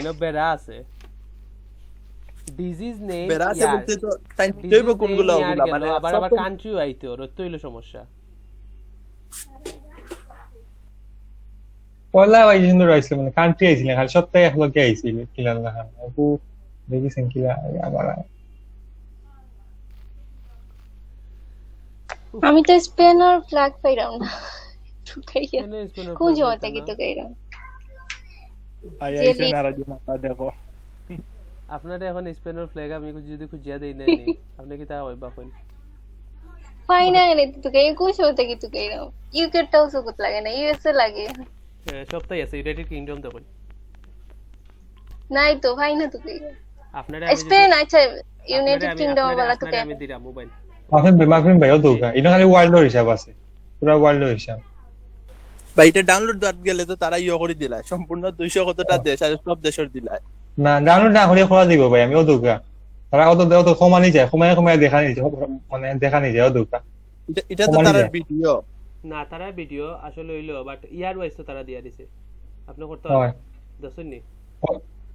ইনো বেড়া আছে disease name বেড়া আছে বলতে তো তাই জৈব কোনগুলো ওগুলা মানে আবার কান্ট্রিও আইতো রত হইলো সমস্যা পয়লা ভাই সুন্দর আইছিল মানে কান্ট্রি আইছিল খালি সপ্তাহে এক লগে আইছিল কিলার না আপু দেখিছেন কিলা আবার আমি তো স্পেনার ফ্ল্যাগ পাইরাম না ঠুকাইয়া কোন জমা থেকে তো গাইরাম ভাই আইছে না রাজি না দেখো আপনারা এখন স্পেনার ফ্ল্যাগ আমি যদি খুঁজিয়া দেই না আপনি কি তা হইবা কইন ফাইনা এনে তো গাই কোন জমা থেকে তো গাইরাম ইউকে টাও সুকত লাগে না ইউএসএ লাগে সবটাই আছে ইউনাইটেড কিংডম তো কই নাই তো ফাইনা তো গাই আপনারা স্পেন আচ্ছা ইউনাইটেড কিংডম वाला তো আমি দিরা মোবাইল মাফিন ভাইও দোকা ইনো খালি ওয়ার্ল্ডের হিসাব আছে পুরো ওয়ার্ল্ডের হিসাব ভাই এটা ডাউনলোড দাঁত গেলে তো তারা ইয়ে করে দিলা সম্পূর্ণ 200 কতটা দেশ আর সব দেশের দিলা না ডাউনলোড না হলে খোলা দিব ভাই আমিও দোকা তারা অত কমানি যায় কমায় দেখা নি মানে দেখা নি যায় দোকা এটা তো তার ভিডিও না তারা ভিডিও আসলে হইলো বাট ইয়ার ওয়াইজ তো তারা দিয়া দিছে আপনি করতে হয় দেখুন নি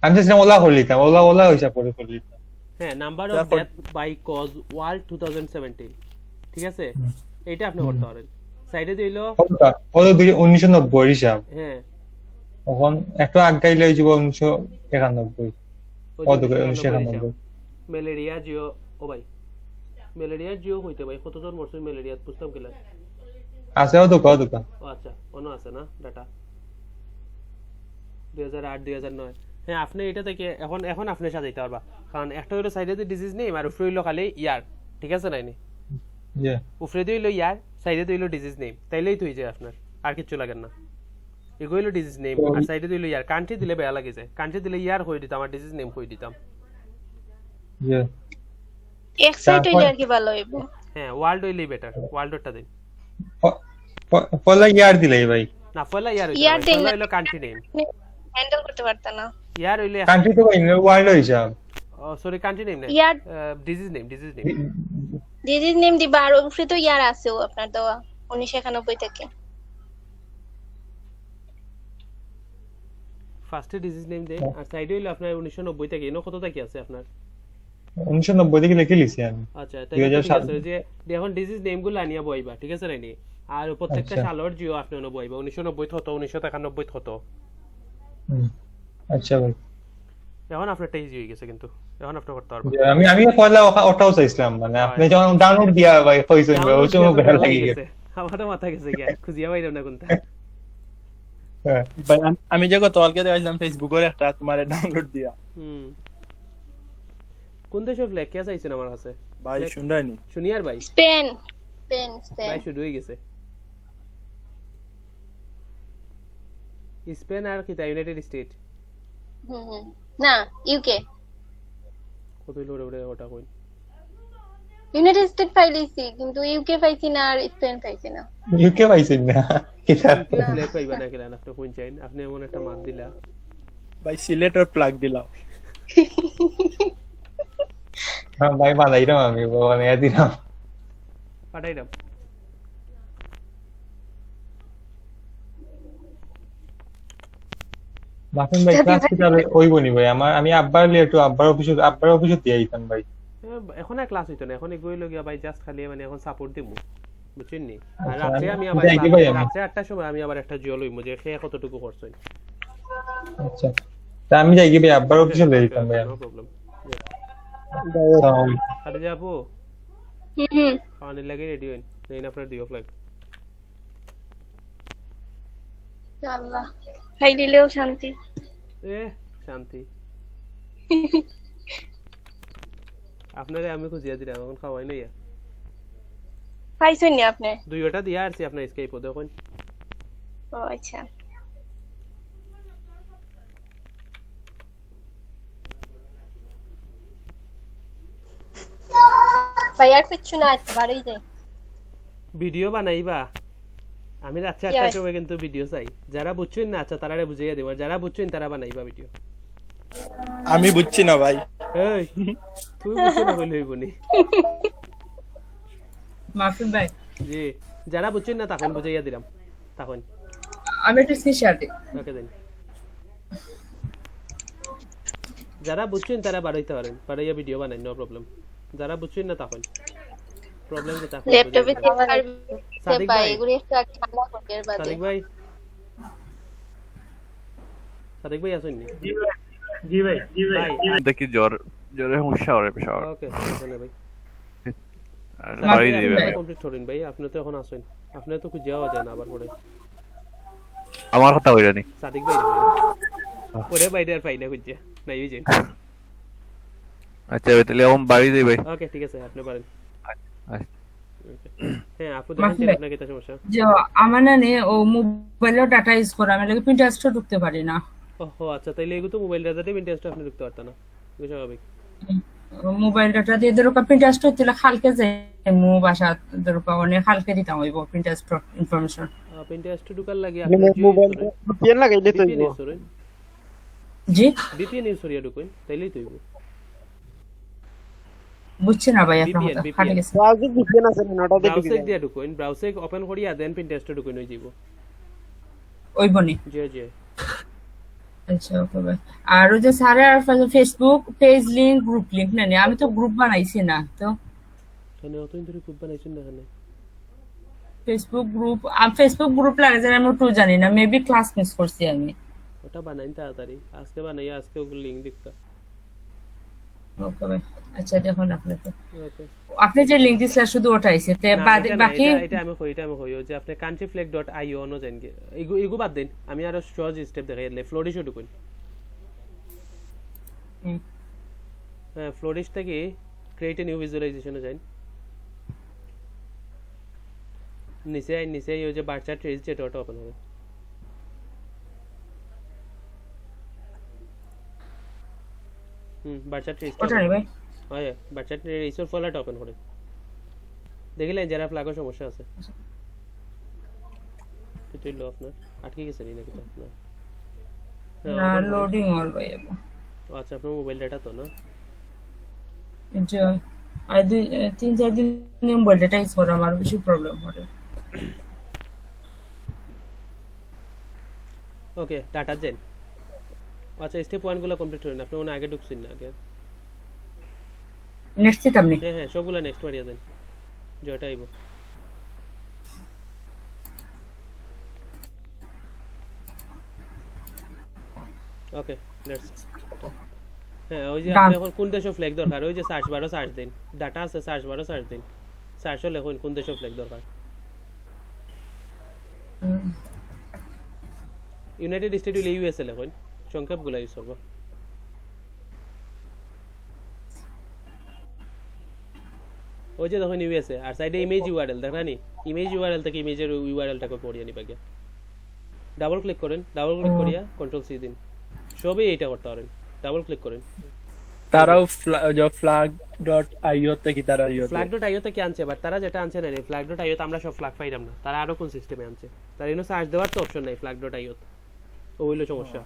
আমি তো ওলা হলিতাম ওলা হইছে পরে হলিতাম হ্যাঁ number of death by cause world 2017 ঠিক আছে এটা আপনি করতে পারেন সাইডে দিলো ওটা 1990 হিসাব হ্যাঁ এখন একটু আগাইলে হইব 1991 কত 1991 ম্যালেরিয়া জিও ও ভাই ম্যালেরিয়া জিও হইতে ভাই কতজন মরছে ম্যালেরিয়া বুঝতাম কিলা আছে ও দোকা ও আচ্ছা অন্য আছে না ডাটা 2008 2009 হ্যাঁ আপনি এটা থেকে এখন আপনি সাজাইতে পারবা কারণ একটা হলো সাইডে ডিজিজ নেই আর উপরে হলো খালি ইয়ার ঠিক আছে নাইনি জি উপরে হলো ইয়ার সাইডে হলো ডিজিজ নেম তাইলেই তো হই যায় আপনার আর কিছু লাগে না এগো হলো ডিজিজ নেম আর সাইডে হলো ইয়ার কান্ট্রি দিলে বেয়া লাগে যায় কান্ট্রি দিলে ইয়ার হই দিতাম আর ডিজিজ নেম হই দিতাম জি এক সাইড হইলে আর কি ভালো হইব হ্যাঁ ওয়ার্ল্ড হইলেই বেটার ওয়ার্ল্ডটা দিন পয়লা ইয়ার দিলাই ভাই না পয়লা ইয়ার হইলো কান্ট্রি নেম হ্যান্ডেল করতে পারতা না ইয়ার হইলে কান্ট্রি তো ভাই ওয়ার্ল্ড হিসাব ও সরি কান্ট্রি নেম না ইয়ার ডিজিজ নেম ডিজিজ নেম দিবা আর উপরে তো ইয়ার আছেও আপনার দেওয়া 1991 থেকে ফার্স্টে ডিজিজ নেম দেন আর সাইডে হইলো আপনার 1990 থেকে এনো কত থেকে আছে আপনার 1990 থেকে লিখে লিছি আমি আচ্ছা তাই ঠিক আছে যে এখন ডিজিজ নেম গুলো আনিয়া বইবা ঠিক আছে নাইনি আর প্রত্যেকটা সালের জিও আপনি এনো বইবা 1990 হতো 1991 হতো আচ্ছা ভাই এখন আপনার টাইজ হয়ে গেছে কিন্তু এখন আপনি করতে পারবেন আমি পয়লা ওটাও চাইছিলাম মানে আপনি যখন ডাউনলোড দিয়া ভাই কইছেন ওই সময় ভালো লাগি গেছে আমারও মাথা গেছে গিয়া খুঁজিয়া পাইলাম না কোনটা ভাই আমি যে গত কালকে দেখাইলাম ফেসবুকের একটা তোমারে ডাউনলোড দিয়া কোন দেশের ফ্ল্যাগ কে চাইছেন আমার কাছে ভাই শুনরানি শুনিয়ার ভাই স্পেন ভাই শুরু হয়ে গেছে স্পেন আর কি ইউনাইটেড স্টেট না ইউকে কত লোরে ওটা কই ইউনাইটেড স্টেট পাইলিছি কিন্তু ইউকে পাইছি না আর স্পেন পাইছি না ইউকে পাইছেন না কিতাব ফ্ল্যাগ পাইবা না কেন আপনি কোন চাইন আপনি এমন একটা মাপ দিলা ভাই সিলেটের প্লাগ দিলাম হ্যাঁ ভাই বানাইরাম আমি বানাইয়া দিলাম পাঠাইলাম মাফিন ভাই ক্লাস কি তাহলে হইবনি ভাই আমি আব্বার অফিসে দিয়ে দিতাম ভাই এখন আর ক্লাস হইতো না এখন এগোই লগিয়া ভাই জাস্ট খালি মানে এখন সাপোর্ট দিমু বুঝছেন নি আর রাতে আমি আবার রাতে 8টার সময় আমি আবার একটা জিও লইমু যে কে কতটুকু করছই আচ্ছা তা আমি যাই কি ভাই আব্বার অফিসে দিয়ে দিতাম ভাই নো প্রবলেম আরে যাবো পানি লাগে রেডি হইন নেই না আপনার দিও ফ্ল্যাগ আল্লাহ খাই দিলেও শান্তি শান্তি আপনারে আমি খুঁজিয়া দিলাম এখন খাওয়াই নাই পাইছেন নি আপনি দুইটা দিয়া আরছি আপনার স্কাইপ ও দেখুন ও আচ্ছা ভাই আর কিছু না বাড়াই যায় ভিডিও বানাইবা আমি রাত 4টার সময় কিন্তু ভিডিও চাই যারা বুঝছেন না আচ্ছা তারারে বুঝিয়ে দেব যারা বুঝছেন তারা বানাইবা ভিডিও আমি বুঝছি না ভাই এই তুই বুঝছ না বলে হইবনি মাফিন ভাই জি যারা বুঝছেন না তখন বুঝাইয়া দিলাম তখন আমি একটা স্ক্রিনশট দিই ওকে দেন যারা বুঝছেন তারা বাড়াইতে পারেন, বাড়াইয়া ভিডিও বানাই, নো প্রবলেম। যারা বুঝছেন না তখন প্রবলেম কি তখন ল্যাপটপে চেক করবে সাদিক ভাই ভাই, এগুলো একটু আগে ঠান্ডা করে এর বাদে সাদিক ভাই, সাদিক ভাই আসেন নি? জি ভাই ভাই দেখি জ্বরে সমস্যা হবে পেশাব ওকে তাহলে ভাই বাড়ি দিবে ভাই। কমপ্লিট করেন ভাই, আপনি তো এখন আসেন, আপনি তো খুঁজে যাওয়া যায় না আবার পরে। আমার কথা হইরা নি সাদিক ভাই পরে বাইরে আর পাই না খুঁজে নাই বুঝেন। আচ্ছা তাহলে এখন বাড়ি দিই ভাই। ওকে ঠিক আছে আপনি পারেন। আচ্ছা। হ্যাঁ আপু দেখেন আপনার কি সমস্যা? যে আমার না নে ও মোবাইলেও ডাটা ইউজ করা আমি লাগে পিন্টারেস্টে ঢুকতে পারি না। ওহো আচ্ছা, তাইলে এগুলো তো মোবাইল ডাটা দিয়ে ইন্টারেস্ট আপনি ঢুকতে পারতেন না, বুঝা স্বাভাবিক। মোবাইল ডাটা দিয়ে ধরো পিন্টারেস্ট হইতে খালকে যায় মু বাসা ধরো অনেক খালকে দিতাম হইব পিন্টারেস্ট ইনফরমেশন। ইন্টারেস্ট ঢুকার লাগে আপনি মোবাইল ভিপিএন লাগাইলে তো হইব। জি ভিপিএন ইউজ করিয়া ঢুকুন তাইলেই তো হইব। বুঝছি না ভাই আপনার VPN, কথা খালি গেছে। ব্রাউজার ভিপিএন আছে না, ওটা দিয়ে ঢুকে ব্রাউজার যায়। দিয়া ঢুকুন, ব্রাউজার ওপেন করিয়া দেন পিন্টারেস্ট ঢুকুন হই যাব। ওই বনি জি জি আচ্ছা ওকে ভাই। আর ওই যে স্যার আর Facebook page link group link না আমি তো গ্রুপ বানাইছি না তো এখানে অতদিন ধরে খুব বানাইছেন না এখানে ফেসবুক গ্রুপ লাগে যে আমি তো জানি না মেবি ক্লাস মিস করছি আমি। ওটা বানাইন তাড়াতাড়ি, আজকে বানাইয়া আজকে ওগুলো লিংক দিতে। ওকে ভাই আচ্ছা দেখুন আপনাকে ওকে আপনি যে লিংক দিছিলেন শুধু ওটা আইছে তে বাকি এটা আমি কই যে আপনি countryflag.io নো জানগে এগু বাদ দেন, আমি আরো সহজ স্টেপ দেখাইলে ফ্লোরিশ ঢুকুন। হ্যাঁ ফ্লোরিশ থেকে ক্রিয়েট এ নিউ ভিজুয়ালাইজেশনে যান, নিচে এই যে বার চার্ট ট্রেস যেটা ওটা ওপেন হবে। বার চার্ট ট্রেস ওটা নেই ভাই হয়, বার চার্ট ট্রেসের ফলাটা ওপেন করে দেখিলেন যারা ফ্ল্যাগের সমস্যা আছে এটা লো আপনার আটকে গেছে নাকি তো আপনার? না লোডিং অল ভাই আচ্ছা আপনার মোবাইল ডাটা তো না যে আই 3-4 দিন মোবাইল ডাটা ইউজ করা আমার বেশি প্রবলেম হয়। ওকে ডাটা দেন। আচ্ছা স্টেপ 1 গুলো কমপ্লিট করেন, আপনি ওনা আগে ঢুকছেন না আগে। নেক্সট স্টেপ আপনি হ্যাঁ সবগুলা নেক্সট মারিয়া দেন যেটা আইবো। ওকে লেটস হ্যাঁ ওই যে আপনি এখন কোন দেশের ফ্ল্যাগ দরকার ওই যে সার্চ বারো সার্চ দিন, ডাটা আছে সার্চ বারো সার্চ দিন, সার্চও লিখুন কোন দেশের ফ্ল্যাগ দরকার। ইউনাইটেড স্টেট হইলে ইউএসএ লিখুন, সংক্ষেপগুলো ইউজ করবো। ওই যে দেখুন ইউএসএ আর সাইডে ইমেজ ইউআরএল দেখানি, ইমেজ ইউআরএল থেকে ইমেজের ইউআরএলটাকে পড়িয়ে নিবা গিয়া ডাবল ক্লিক করেন, ডাবল ক্লিক করিয়া কন্ট্রোল সি দিন, সবই এইটা করতে পারেন। ডাবল ক্লিক করেন, তারাও flag.io থেকে তারা flag.io থেকে আনছে, বাট তারা যেটা আনছে না flag.io তে আমরা সব ফ্ল্যাগ পাইলাম না, তারা আরো কোন সিস্টেমে আনছে, তার এনো সার্চ দেওয়ার তো অপশন নাই flag.io তে, ও হইলো সমস্যা।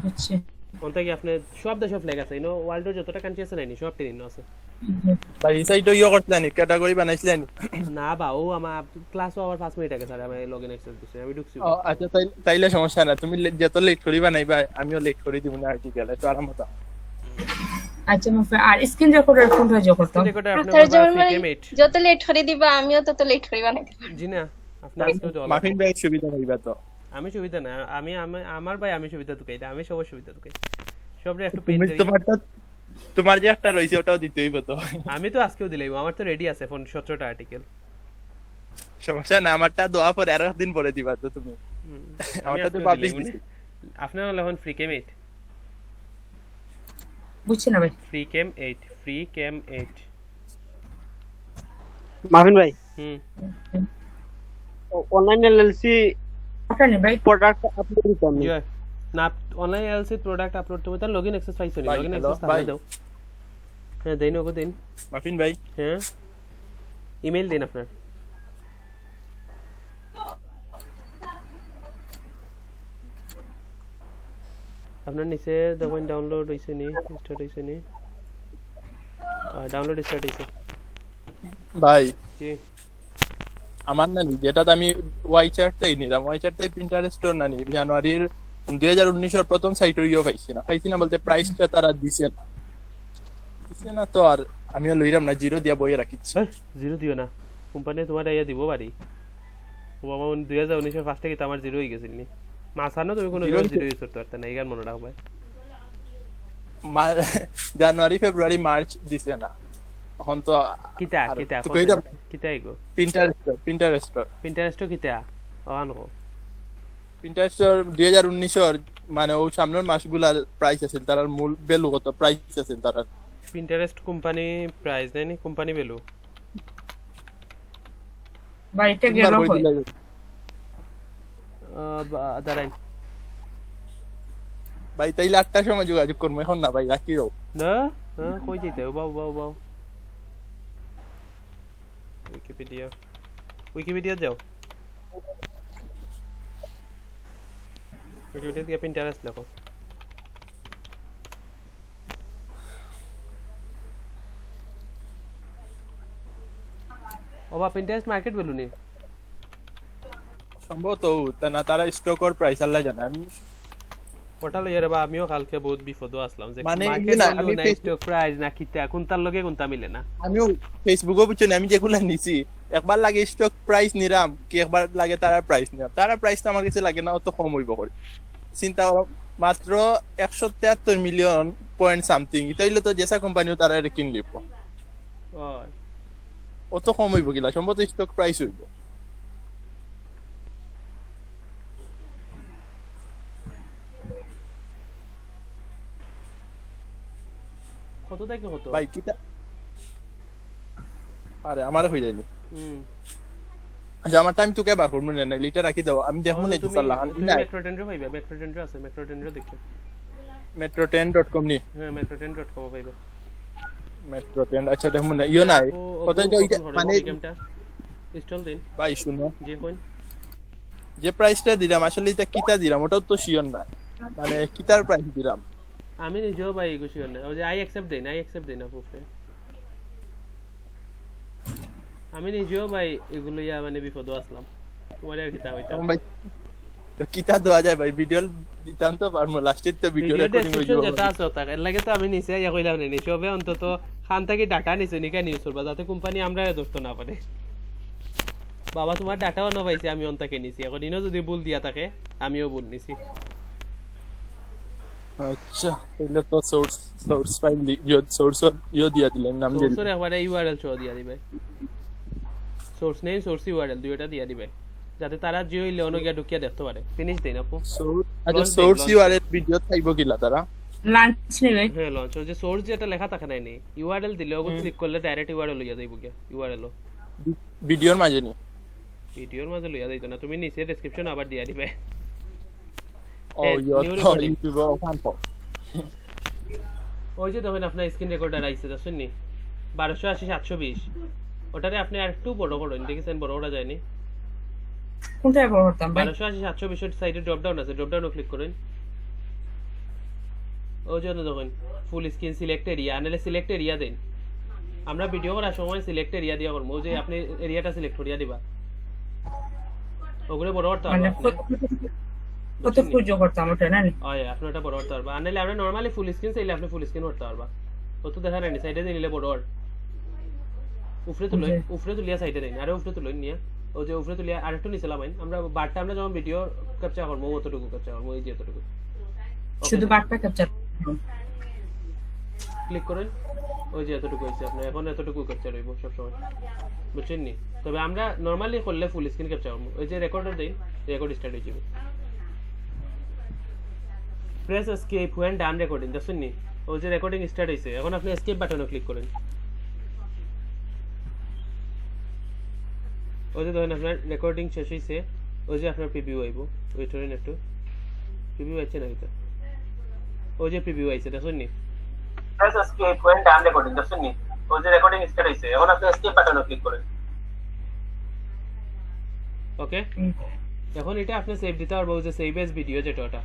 বুঝছি কোনটা কি আপনি সব দেশে ফ্ল্যাগ আছে, ইনো ওয়ার্ল্ডের যতটা কান্ট্রি আছে নাইনি সব টেনিনো আছে। ভাই সাইটো ইও করতেন ক্যাটাগরি বানাইছিলেন না বা ও আমার ক্লাস আবার 5 মিনিট আগে স্যার আমি লগইন অ্যাক্সেস দিছি, আমি ঢুকছি। ও আচ্ছা তাইলে সমস্যা না, তুমি যত লেট করি বানাইবা আমিও লেট করে দিব না আর্টিকেল তো আরামত। আচ্ছা মাফে আর স্ক্রিন রেকর্ডার কোনটা যে করতে রেকর্ডার আপনি স্যার যেমন মানে ফ্রিকেমেট যত লেট করে দিবা আমিও তত লেট করে বানাইতে পারবো। জি না আপনি আজকে জল মাফিন ভাই সুবিধা হইবা তো আমি সুবিধা না আমার ভাই আমি সুবিধা দুকাই আমি সবার সুবিধা দুকাই সবরে একটু পেজ তুমি তোমার যে একটা রইছে ওটাও দিতে হইব তো। আমি তো আজকেও দিলাম, আমার তো রেডি আছে ফোন 17টা আর্টিকেল। সমস্যা না, আমারটা দোয়া পরে আর একদিন পরে দিবা তো তুমি, আমারটা তো পাবলিশ দিছি। আপনার এখন ফ্রিকেমেট বুঝছি না ভাই ফ্রিকেম 8 মাহিন ভাই হুম অনলাইন এলএলসি ওটা নেই ভাই প্রোডাক্ট আপলোড দিতাম জি না অনলাইন এলসি প্রোডাক্ট আপলোড করতে তার লগইন অ্যাক্সেস পাইছো নি, লগইন অ্যাক্সেস ভাই। তাহলে দাও। হ্যাঁ দেন ওকে দেন। মাফিন ভাই হ্যাঁ ইমেল দেন আপনার। আপনার নিচে দেখুন ডাউনলোড হইছে নি, স্টার্ট হইছে নি, ডাউনলোড স্টার্ট হইছে ভাই জি। আমার না যেটা আমি ওয়াই চার্টটাই নিলাম, ওয়াই চার্টটাই প্রিন্টারেস্ট না নি জানুয়ারির 2019 এর প্রথম সাইট ইয়ে পাইছি না বলতে প্রাইসটা তারা দিছে না তো আর আমিও লইরাম না, জিরো দিয়া বইয়ে রাখিছি। জিরো দিও না, কোম্পানি তোমার ইয়া দিব বাড়ি। ও বাবা 2019 ফার্স্ট থেকে তো আমার জিরো হয়ে গেছিল নি মাসানো, তুমি কোনো জিরো ইউজ করতে পারতে না, এই গান মনে রাখবে। জানুয়ারি ফেব্রুয়ারি মার্চ দিছে না, এখন তো কিতা আর কিতা তো কইরা কিতা ইগো পিন্টারেস্ট কিতা অন কো পিন্টারেস্ট 2019 এর মানে ও সামনের মাসগুলার প্রাইস আছে, তার মূল ভ্যালু কত প্রাইস আছে তার। পিন্টারেস্ট কোম্পানি প্রাইস দেয়নি, কোম্পানি ভ্যালু বাড়িতে গেল হয় দাঁড়াই ভাই তাইলে 8টার সময় যোগাযোগ করবো, এখন না ভাই রাখি রো না। কই যেতে বাউ বাউ বাউ উইকিপিডিয়া যাও, উইকিপিডিয়া গিয়ে পিন্টারেস্ট লেখো। ওবা পিন্টারেস্ট মার্কেট ভ্যালু নেই সম্ভবত তা না, তারা স্টক আর প্রাইস আল্লাহ জানে। আমি ওটা লইয়া রে বা আমিও কালকে বহুত বিপদও আসলাম যে মানে মার্কেট না, ভ্যালু আমি না স্টক প্রাইস না কিতা কোনটার লগে কোনটা মিলে না। আমিও ফেসবুকও বুঝছেন আমি যেগুলা নিছি, একবার লাগে স্টক প্রাইস নিরাম কি একবার লাগে তারা প্রাইস নিরাম, তারা প্রাইস তো আমার কাছে লাগে না, অত কম হইব করে চিন্তা করো। মাত্র 173 মিলিয়ন পয়েন্ট সামথিং, এটা হইলে তো যেসা কোম্পানিও তারা এটা কিন লিব, ওই অত কম হইব কিলা, সম্ভবত স্টক প্রাইস হইব। কত থেকে কত ভাই কিটা আরে আমার হই যায়নি। আচ্ছা আমার টাইম তোকে বার করব না, লিটার রাখি দাও, আমি দেখব না ইনশাআল্লাহ। তুমি মেট্রো টেন্ডার পাইবা, মেট্রো টেন্ডার আছে, মেট্রো টেন্ডার দেখো, metro10.com নি। হ্যাঁ metro10.com পাইবা, metro10 আচ্ছা দেখব না ইও নাই কত মানে গেমটা ইনস্টল দিন ভাই শুনো, যে কোন যে প্রাইসটা দিলাম আসলে এটা কিটা দিলাম ওটাও তো শিওর না, মানে কিটার প্রাইস দিলাম আমি নিজেও ভাই খুশি হই না, ওই যে আই অ্যাকসেপ্ট দেই না প্রুফে, আমি নিজেও ভাই এগুলো ইয়া মানে বিপদ আসলাম। তোমার আর কিতা হইতা ভাই তো কিটা দেওয়া যায় ভাই, ভিডিও দিতাম তো পারমু, লাস্টে তো ভিডিও রেকর্ডিং হইব যেটা আছে ওটা এর লাগে তো আমি নিচে ইয়া কইলাম না, সবে অন্তত খান থেকে ডাটা নিছে নিকা নিউজ করবা যাতে কোম্পানি আমরা দোস্ত না পারে। বাবা তোমার ডাটাও না পাইছে, আমি অন্তাকে নিছি, এখন দিনও যদি ভুল দিয়া থাকে আমিও ভুল নিছি। আচ্ছা তাহলে তো সোর্স ফাইল সোর্স ইও দিয়া দিলেন নাম দিয়ে সোর্সের একবারে ইউআরএল শো দিয়া দিবে, সোর্স নেম সোর্স ইউআরএল দুইটা দিয়া দিবে যাতে তারা জিও ইলেওনো গিয়া ঢুকিয়া দেখতে পারে। ফিনিশ দেন আপু। আচ্ছা সোর্স ইউআরএল ভিডিও থাকবো কিলা তারা লাঞ্চ নেবে। হ্যাঁ লঞ্চ যে সোর্স যেটা লেখা থাকে নাই ইউআরএল দিলে ওগো ক্লিক করলে ডাইরেক্ট ইউআরএল লইয়া যাইব গিয়া, ইউআরএল ভিডিওর মাঝে নি, ভিডিওর মাঝে লইয়া যাইতো না, তুমি নিচে ডেসক্রিপশন আবার দিয়া দিবে। ও ইউটিউব ওখান পর ওই যে দেখেন আপনার স্ক্রিন রেকর্ডার আইছে দেখছেন নি 1280 720, ওটারে আপনি আর একটু বড় করুন, দেখেছেন বড় করা যায়নি, কোনটায় বড় করতাম ভাই? 1280 720 এর সাইডে ড্রপ ডাউন আছে, ড্রপ ডাউনে ক্লিক করুন। ওই জন্য দেখুন ফুল স্ক্রিন সিলেক্ট এরিয়া, আনলে সিলেক্ট এরিয়া দেন, আমরা ভিডিও করার সময় সিলেক্ট এরিয়া দিয়া করব, ওই যে আপনি এরিয়াটা সিলেক্ট করিয়া দিবা, ওগুলো বড় করতে মানে হবে কত পুজো করতাম ওটা না? ওই আপনি ওটা বড় করতে পারবা, আনলে আপনি নরমালি ফুল স্ক্রিন চাইলে আপনি ফুল স্ক্রিন করতে পারবা, ও তো দেখা নাই সাইডে দিলে বড় আর উপরে তুলিয়া সাইডে দেন, আরে উপরে তুলুন নিয়া, ও যে উপরে তুলিয়া আরেকটু নিচে লামাইন, আমরা বারটা আমরা যখন ভিডিও ক্যাপচার করব অতটুকু ক্যাপচার করব, এই যে এতটুকু শুধু বারটা ক্যাপচার ক্লিক করেন, ওই যে এতটুকু হইছে, আপনি এখন এতটুকু ক্যাপচার হইব সব সময়, বুঝছেন নি? তবে আমরা নরমালি করলে ফুল স্ক্রিন ক্যাপচার করব, ওই যে রেকর্ডার দেই, রেকর্ড স্টার্ট হয়ে যাবে, press escape when done recording, দেখছেন নি? ওই যে রেকর্ডিং স্টার্ট হইছে, এখন আপনি এসকেপ বাটনে ক্লিক করেন, ওই যে দেখেন আপনার রেকর্ডিং শেষ হইছে, ওই যে আপনার প্রিভিউ আইবো, ওয়েট করেন একটু, প্রিভিউ আইছে না এটা, ওই যে প্রিভিউ আইছে দেখছেন নি? Press escape when done recording, দেখছেন নি? ওই যে রেকর্ডিং স্টার্ট হইছে, এখন আপনি এসকেপ বাটনে ক্লিক করেন, ওকে? এখন এটা আপনি সেভ দিতে পারবো, যে সেভ এজ ভিডিও যেটা ওটা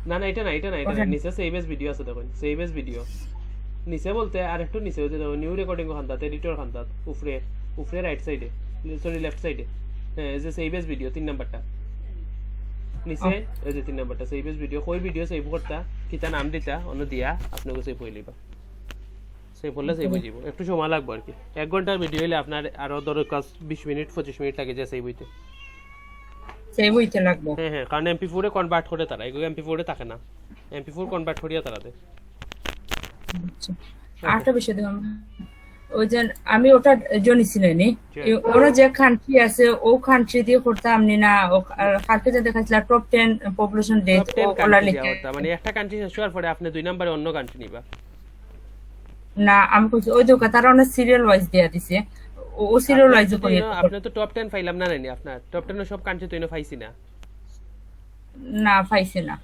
না এটা নিচে সেভ এজ ভিডিও আছে, দেখুন সেভ এজ ভিডিও নিচে বলতে আর একটু নিচে, ওই যে নিউ রেকর্ডিং খান্দাত, এডিটর খান্দাত, উপরে রাইট সাইডে, সরি লেফট সাইডে, হ্যাঁ এই যে সেভ এজ ভিডিও 3 নাম্বারটা, নিচে এই যে 3 নাম্বারটা সেভ এস ভিডিও কই ভিডিও সেভ করতা কিতা নাম দিতা অন্য দিয়া আপনাকে সেভ হই লিবা সেভ হলে সেভ হয়ে যাব একটু সময় লাগবে আর কি 1 ঘন্টার ভিডিও হলে আপনার আরো দরকার 20 মিনিট 25 মিনিট লাগে যে সেভ হইতে সেভ হইতে লাগবো হ্যাঁ হ্যাঁ কারণ MP4 এ কনভার্ট করে তারা এগুলো MP4 এ থাকে না MP4 কনভার্ট করিয়া তারা দেয় আচ্ছা আরেকটা বিষয় দেখুন ওই যে আমি ওটা জনিছিলেন ওরা যে কান্ট্রি আছে ও কান্ট্রি দিয়ে করতাম না কালকে যে দেখাচ্ছিল টপ 10 পপুলেশন ডেট ওলা লিখে মানে একটা কান্ট্রি শেষ হওয়ার পরে আপনি 2 নম্বরে অন্য কান্ট্রি নিবা না আমি কইছি ওই দোকা তারা অনেক সিরিয়াল ওয়াইজ দেয়া দিছে ও সিরিয়াল ওয়াইজ করে আপনি তো টপ 10 ফাইলাম না নানি আপনার টপ 10 এর সব কান্ট্রি তো এনে পাইছি না না পাইছে না